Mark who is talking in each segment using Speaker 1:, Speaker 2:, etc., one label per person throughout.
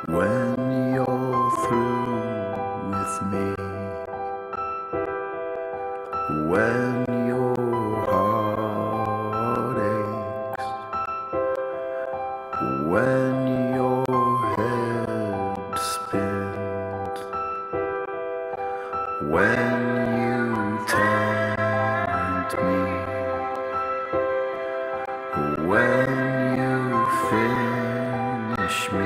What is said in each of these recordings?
Speaker 1: When you're through with me, when your heart aches, when your head spins, when you tempt me, when you finish me.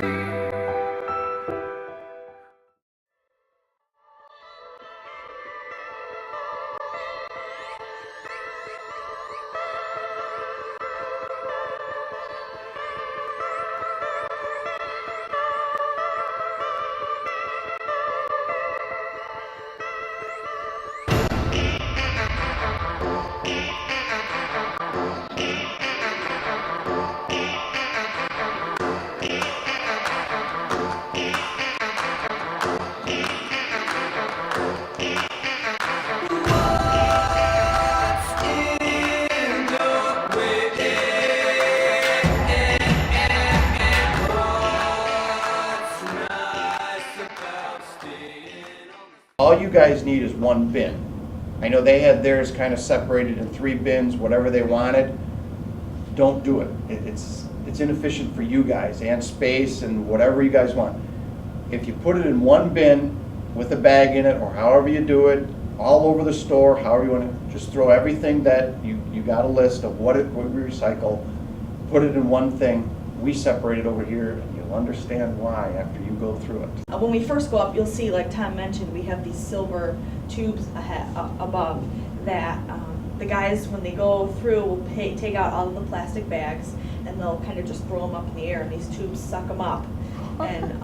Speaker 2: All you guys need is one bin. I know they had theirs kind of separated in 3 bins, whatever they wanted. Don't do it. It's inefficient for you guys and space and whatever you guys want. If you put it in one bin with a bag in it, or however you do it, all over the store, however you want to, just throw everything that you got a list of what we recycle, put it in one thing. We separate it over here, and you'll understand why after you go through it.
Speaker 3: When we first go up, you'll see, like Tom mentioned, we have these silver tubes above that the guys, when they go through, will take out all of the plastic bags, and they'll kind of just throw them up in the air, and these tubes suck them up. And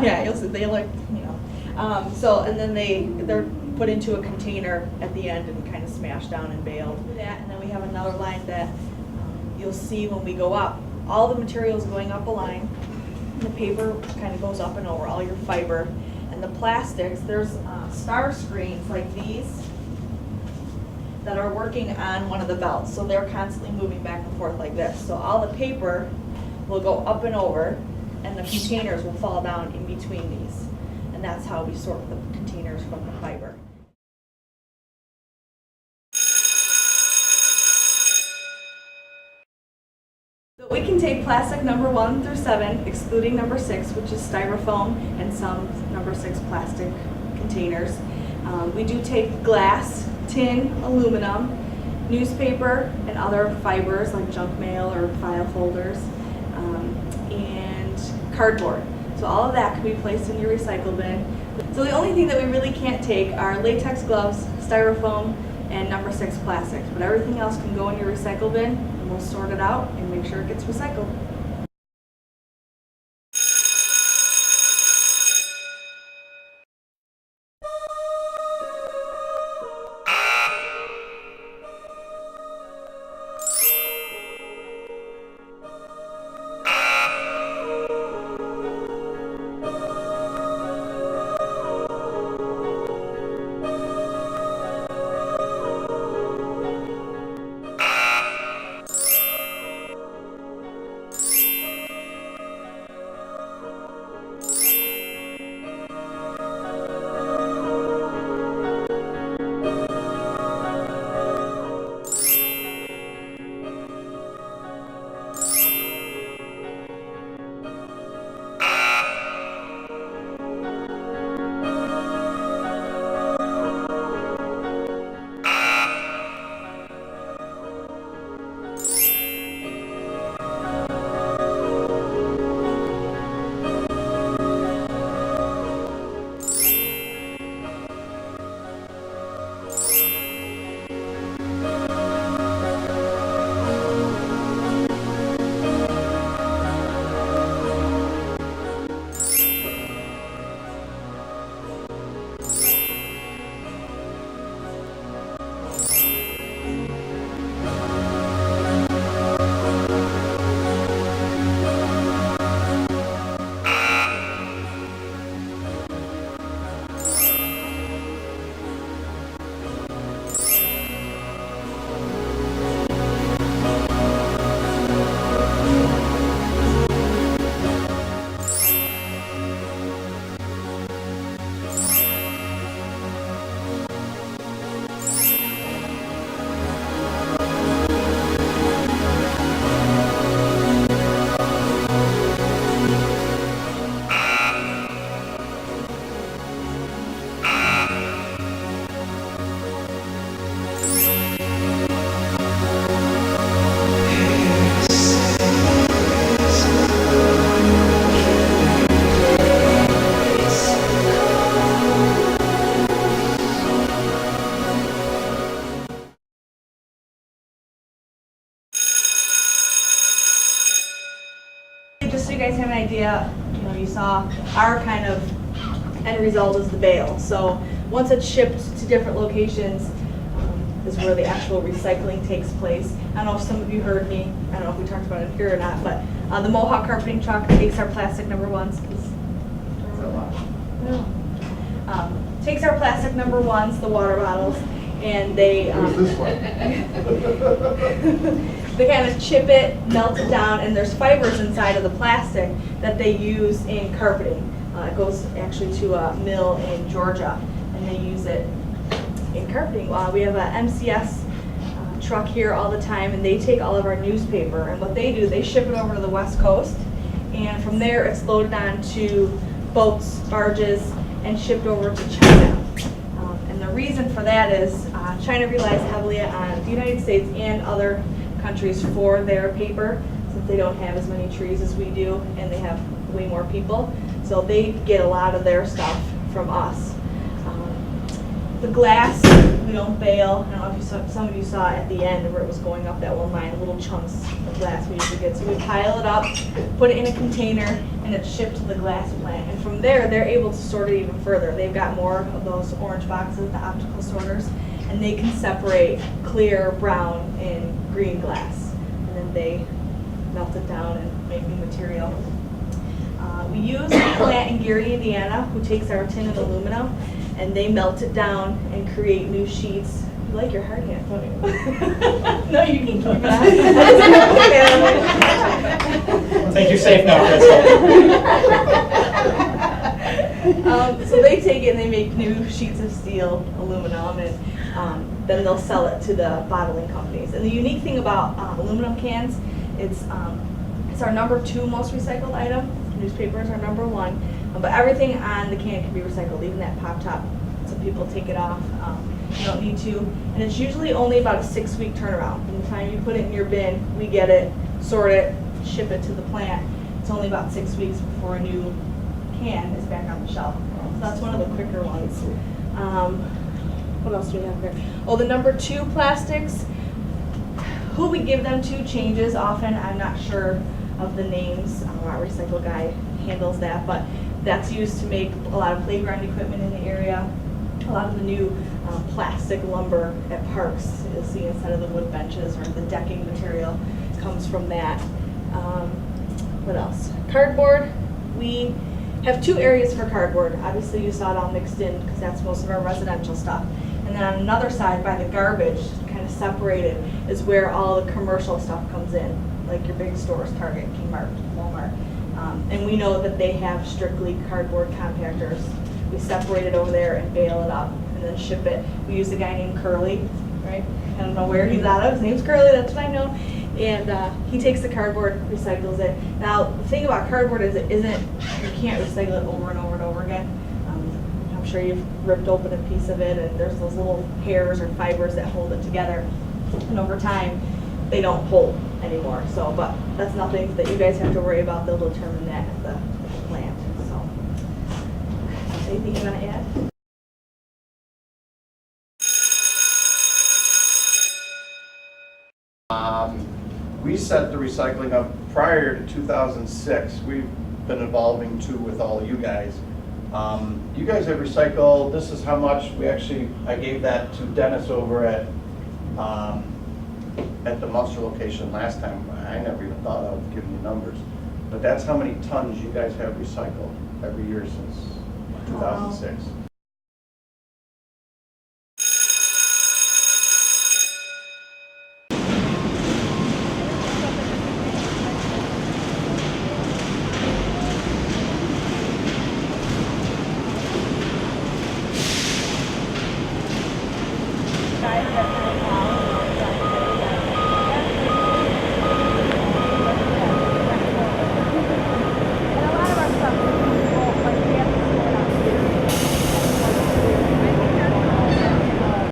Speaker 3: yeah, you'll see, they like, you know. So, and then they're put into a container at the end and kind of smashed down and baled. And then we have another line that you'll see when we go up. All the materials going up a line. The paper kind of goes up and over, all your fiber. And the plastics, there's star screens like these that are working on one of the belts. So they're constantly moving back and forth like this. So all the paper will go up and over, and the containers will fall down in between these. And that's how we sort the containers from the fiber. So we can take plastic number 1 through 7, excluding number 6, which is styrofoam, and some number 6 plastic containers. We do take glass, tin, aluminum, newspaper, and other fibers like junk mail or file folders, and cardboard. So all of that can be placed in your recycle bin. So the only thing that we really can't take are latex gloves, styrofoam, and number 6 plastics. But everything else can go in your recycle bin, and we'll sort it out and make sure it gets recycled. you guys have an idea, you saw our kind of end result is the bale. So once it's shipped to different locations, is where the actual recycling takes place. I don't know if some of you heard me, I don't know if we talked about it here or not, but the Mohawk carpeting truck takes our plastic number ones. Takes our plastic number ones, the water bottles, and they they kind of chip it, melt it down, and there's fibers inside of the plastic that they use in carpeting. It goes actually to a mill in Georgia, and they use it in carpeting. We have a MCS truck here all the time, and they take all of our newspaper, and what they do, they ship it over to the West Coast, and from there it's loaded onto boats, barges, and shipped over to China. And the reason for that is China relies heavily on the United States and other countries for their paper, since they don't have as many trees as we do, and they have way more people. So they get a lot of their stuff from us. The glass, we don't bale. I don't know if you saw, some of you saw at the end where it was going up that one line, little chunks of glass we usually get. So we pile it up, put it in a container, and it's shipped to the glass plant. And from there, they're able to sort it even further. They've got more of those orange boxes, the optical sorters, and they can separate clear, brown, and green glass. And then they melt it down and make new material. We use a plant in Gary, Indiana, who takes our tin and aluminum, and they melt it down and create new sheets. You like your hard hat, don't you? No, you can keep it on.
Speaker 4: Think you're safe now, Crystal.
Speaker 3: So they take it and they make new sheets of steel, aluminum, and then they'll sell it to the bottling companies. And the unique thing about aluminum cans, it's our number 2 most recycled item. Newspaper is our number 1. But everything on the can can be recycled, even that pop top. Some people take it off. You don't need to. And it's usually only about a 6-week turnaround. From the time you put it in your bin, we get it, sort it, ship it to the plant. It's only about 6 weeks before a new can is back on the shelf. So that's one of the quicker ones. What else do we have here? Oh, the number 2 plastics. Who we give them to changes often. I'm not sure of the names. Our recycle guy handles that, but that's used to make a lot of playground equipment in the area. A lot of the new plastic lumber at parks you'll see instead of the wood benches, or the decking material comes from that. What else? Cardboard. We have 2 areas for cardboard. Obviously you saw it all mixed in because that's most of our residential stuff. And then on another side by the garbage, kind of separated, is where all the commercial stuff comes in, like your big stores, Target, Kmart, Walmart. And we know that they have strictly cardboard compactors. We separate it over there and bale it up and then ship it. We use a guy named Curly, right? I don't know where he's out of. His name's Curly, that's what I know. And he takes the cardboard, recycles it. Now, the thing about cardboard is you can't recycle it over and over and over again. I'm sure you've ripped open a piece of it and there's those little hairs or fibers that hold it together. And over time, they don't hold anymore. So, but that's nothing that you guys have to worry about. They'll determine that at the plant. So, anything you want to add?
Speaker 2: We set the recycling up prior to 2006. We've been evolving too with all of you guys. You guys have recycled, this is how much I gave that to Dennis over at the Munster location last time. I never even thought of giving you numbers. But that's how many tons you guys have recycled every year since 2006.